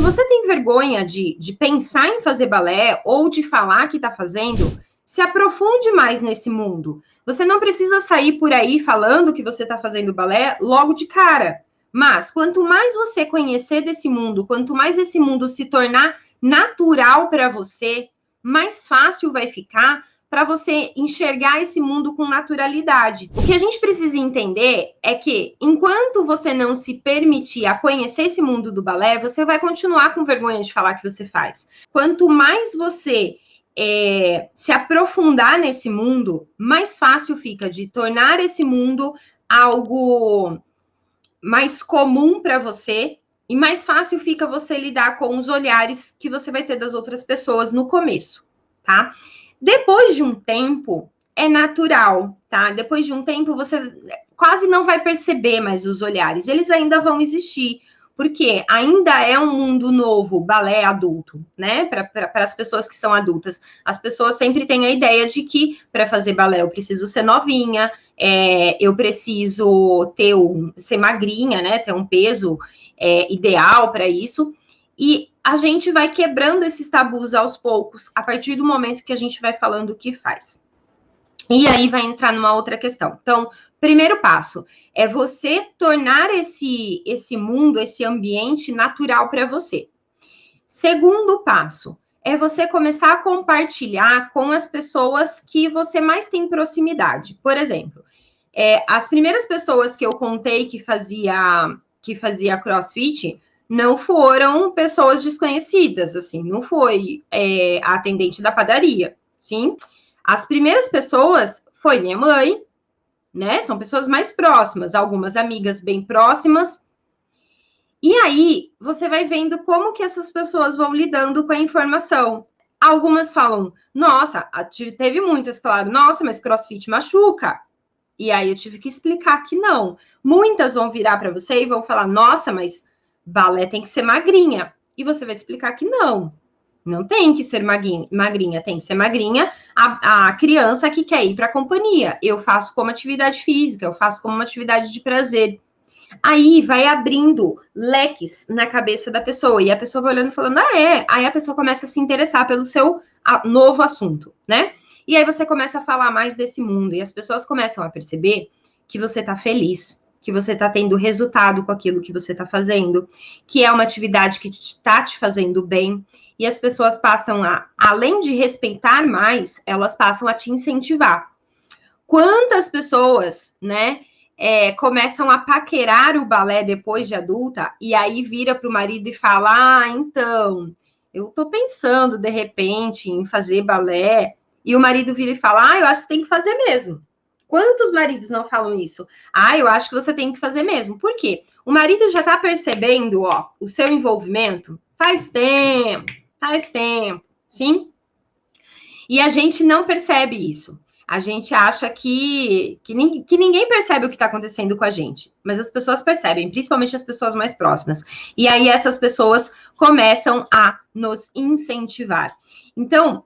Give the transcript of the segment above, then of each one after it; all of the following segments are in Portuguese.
você tem vergonha de pensar em fazer balé ou de falar que está fazendo, se aprofunde mais nesse mundo. Você não precisa sair por aí falando que você está fazendo balé logo de cara. Mas, quanto mais você conhecer desse mundo, quanto mais esse mundo se tornar natural para você, mais fácil vai ficar para você enxergar esse mundo com naturalidade. O que a gente precisa entender é que, enquanto você não se permitir a conhecer esse mundo do balé, você vai continuar com vergonha de falar que você faz. Quanto mais você se aprofundar nesse mundo, mais fácil fica de tornar esse mundo algo mais comum para você e mais fácil fica você lidar com os olhares que você vai ter das outras pessoas no começo, tá? Depois de um tempo, é natural, tá? Depois de um tempo, você quase não vai perceber mais os olhares. Eles ainda vão existir, porque ainda é um mundo novo, balé adulto, né? Para as pessoas que são adultas. As pessoas sempre têm a ideia de que para fazer balé eu preciso ser novinha, eu preciso ser magrinha, né? Ter um peso ideal para isso. E a gente vai quebrando esses tabus aos poucos, a partir do momento que a gente vai falando o que faz. E aí vai entrar numa outra questão. Então, primeiro passo é você tornar esse mundo, esse ambiente natural para você. Segundo passo é você começar a compartilhar com as pessoas que você mais tem proximidade. Por exemplo, as primeiras pessoas que eu contei que fazia CrossFit não foram pessoas desconhecidas, assim, não foi a atendente da padaria, sim? As primeiras pessoas foi minha mãe, né? São pessoas mais próximas, algumas amigas bem próximas. E aí, você vai vendo como que essas pessoas vão lidando com a informação. Algumas falam, nossa, teve muitas, claro, nossa, mas CrossFit machuca. E aí eu tive que explicar que não. Muitas vão virar para você e vão falar, nossa, mas balé tem que ser magrinha. E você vai explicar que não. Não tem que ser magrinha, tem que ser magrinha a criança que quer ir para a companhia. Eu faço como atividade física, eu faço como uma atividade de prazer. Aí vai abrindo leques na cabeça da pessoa, e a pessoa vai olhando e falando, aí a pessoa começa a se interessar pelo seu novo assunto, né? E aí você começa a falar mais desse mundo, e as pessoas começam a perceber que você tá feliz, que você tá tendo resultado com aquilo que você tá fazendo, que é uma atividade que tá te fazendo bem, e as pessoas passam além de respeitar mais, elas passam a te incentivar. Quantas pessoas, né, começam a paquerar o balé depois de adulta, e aí vira para o marido e fala, então, eu tô pensando, de repente, em fazer balé, e o marido vira e fala, eu acho que tem que fazer mesmo. Quantos maridos não falam isso? Eu acho que você tem que fazer mesmo. Por quê? O marido já tá percebendo, o seu envolvimento faz tempo, sim? E a gente não percebe isso. A gente acha que ninguém percebe o que está acontecendo com a gente, mas as pessoas percebem, principalmente as pessoas mais próximas. E aí essas pessoas começam a nos incentivar. Então,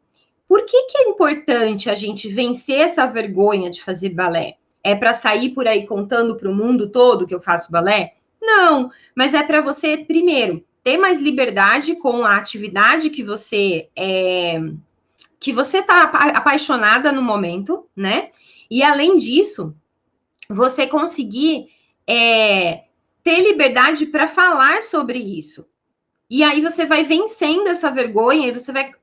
por que é importante a gente vencer essa vergonha de fazer balé? É para sair por aí contando para o mundo todo que eu faço balé? Não, mas é para você, primeiro, ter mais liberdade com a atividade que você está apaixonada no momento, né? E além disso, você conseguir ter liberdade para falar sobre isso. E aí você vai vencendo essa vergonha e você vai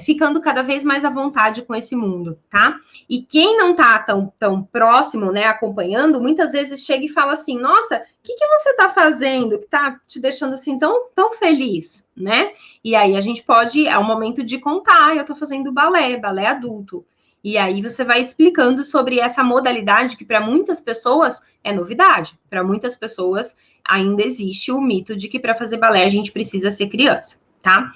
ficando cada vez mais à vontade com esse mundo, tá? E quem não tá tão próximo, né, acompanhando, muitas vezes chega e fala assim, nossa, o que você tá fazendo que tá te deixando assim tão feliz, né? E aí a gente pode, é o momento de contar, eu tô fazendo balé adulto. E aí você vai explicando sobre essa modalidade que para muitas pessoas é novidade, para muitas pessoas ainda existe o mito de que para fazer balé a gente precisa ser criança, tá?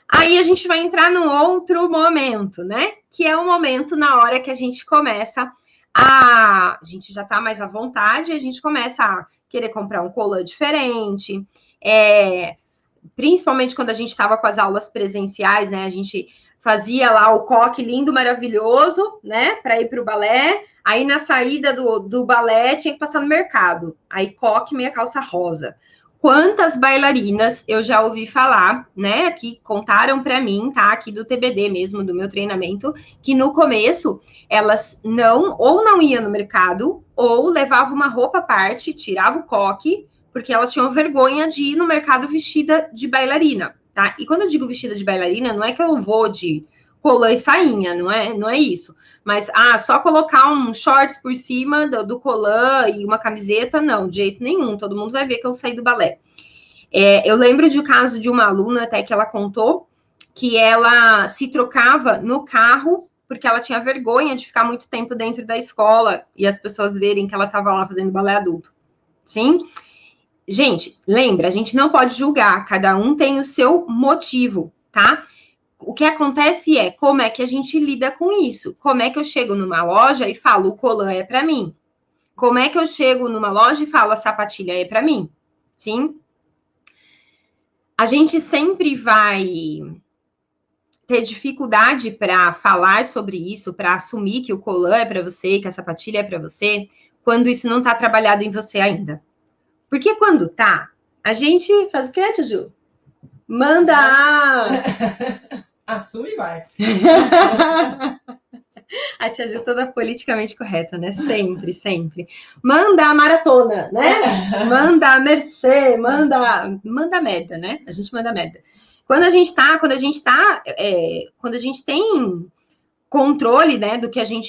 Aí a gente vai entrar num outro momento, né? Que é o momento na hora que a gente começa a gente já tá mais à vontade, a gente começa a querer comprar um colã diferente, principalmente quando a gente estava com as aulas presenciais, né? A gente fazia lá o coque lindo, maravilhoso, né? Para ir para o balé. Aí, na saída do balé, tinha que passar no mercado. Aí, coque, meia calça rosa. Quantas bailarinas eu já ouvi falar, né, que contaram para mim, tá, aqui do TBD mesmo, do meu treinamento, que no começo elas não iam no mercado, ou levavam uma roupa à parte, tirava o coque, porque elas tinham vergonha de ir no mercado vestida de bailarina, tá? E quando eu digo vestida de bailarina, não é que eu vou de colã e sainha, não é isso. Mas, só colocar um shorts por cima do colã e uma camiseta, não, de jeito nenhum. Todo mundo vai ver que eu saí do balé. Eu lembro de um caso de uma aluna até que ela contou que ela se trocava no carro porque ela tinha vergonha de ficar muito tempo dentro da escola e as pessoas verem que ela estava lá fazendo balé adulto. Sim? Gente, lembra, a gente não pode julgar, cada um tem o seu motivo, tá? O que acontece é como é que a gente lida com isso? Como é que eu chego numa loja e falo o colã é para mim? Como é que eu chego numa loja e falo a sapatilha é para mim? Sim? A gente sempre vai ter dificuldade para falar sobre isso, para assumir que o colã é para você, que a sapatilha é para você, quando isso não está trabalhado em você ainda. Porque quando tá, a gente faz o quê, Juju? Manda! Assume e vai. A tia Ju toda politicamente correta, né? Sempre, sempre. Manda a maratona, né? Manda a Mercê, manda merda, né? A gente manda merda. Quando a gente tem controle, né, do que a gente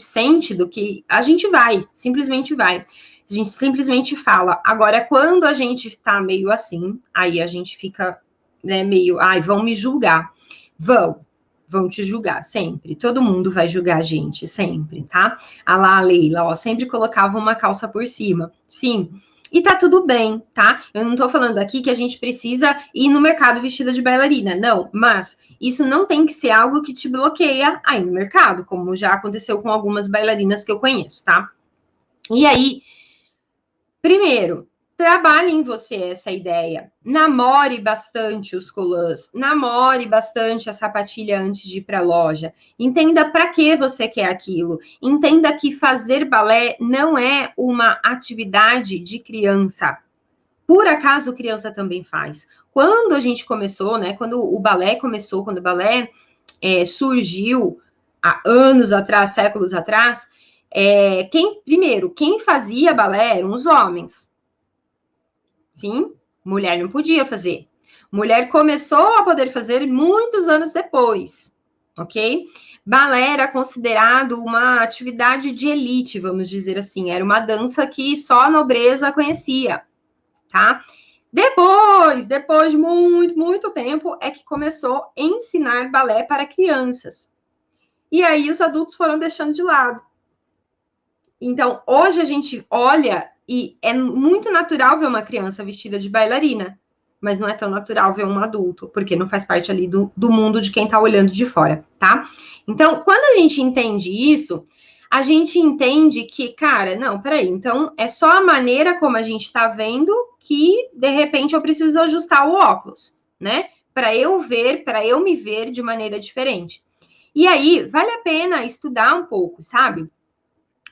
sente, do que a gente simplesmente vai. A gente simplesmente fala. Agora, quando a gente tá meio assim, aí a gente fica, né, meio, vão me julgar. Vão te julgar, sempre. Todo mundo vai julgar a gente, sempre, tá? A Leila, ó, sempre colocava uma calça por cima. Sim. E tá tudo bem, tá? Eu não tô falando aqui que a gente precisa ir no mercado vestida de bailarina, não. Mas isso não tem que ser algo que te bloqueia aí no mercado, como já aconteceu com algumas bailarinas que eu conheço, tá? E aí, primeiro, trabalhe em você essa ideia. Namore bastante os colãs, namore bastante a sapatilha antes de ir para a loja. Entenda para que você quer aquilo. Entenda que fazer balé não é uma atividade de criança. Por acaso, criança também faz. Quando a gente começou, né? Quando o balé começou, quando o balé surgiu há anos atrás, séculos atrás, quem fazia balé eram os homens. Sim, mulher não podia fazer. Mulher começou a poder fazer muitos anos depois, ok? Balé era considerado uma atividade de elite, vamos dizer assim. Era uma dança que só a nobreza conhecia, tá? Depois de muito, muito tempo, é que começou a ensinar balé para crianças. E aí os adultos foram deixando de lado. Então, hoje a gente olha e é muito natural ver uma criança vestida de bailarina, mas não é tão natural ver um adulto, porque não faz parte ali do mundo de quem está olhando de fora, tá? Então, quando a gente entende isso, a gente entende que, cara, não, peraí, então é só a maneira como a gente está vendo que, de repente, eu preciso ajustar o óculos, né? Para eu me ver de maneira diferente. E aí, vale a pena estudar um pouco, sabe?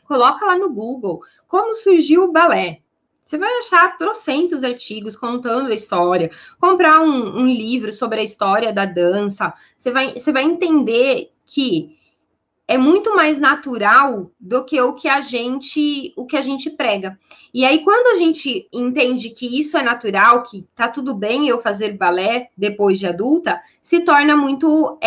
Coloca lá no Google como surgiu o balé. Você vai achar trocentos artigos contando a história, comprar um livro sobre a história da dança. Você vai entender que é muito mais natural do que o que a gente prega. E aí, quando a gente entende que isso é natural, que tá tudo bem eu fazer balé depois de adulta, se torna muito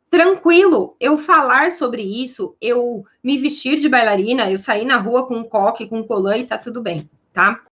tranquilo eu falar sobre isso, eu me vestir de bailarina, eu sair na rua com um coque, com um colã e tá tudo bem, tá?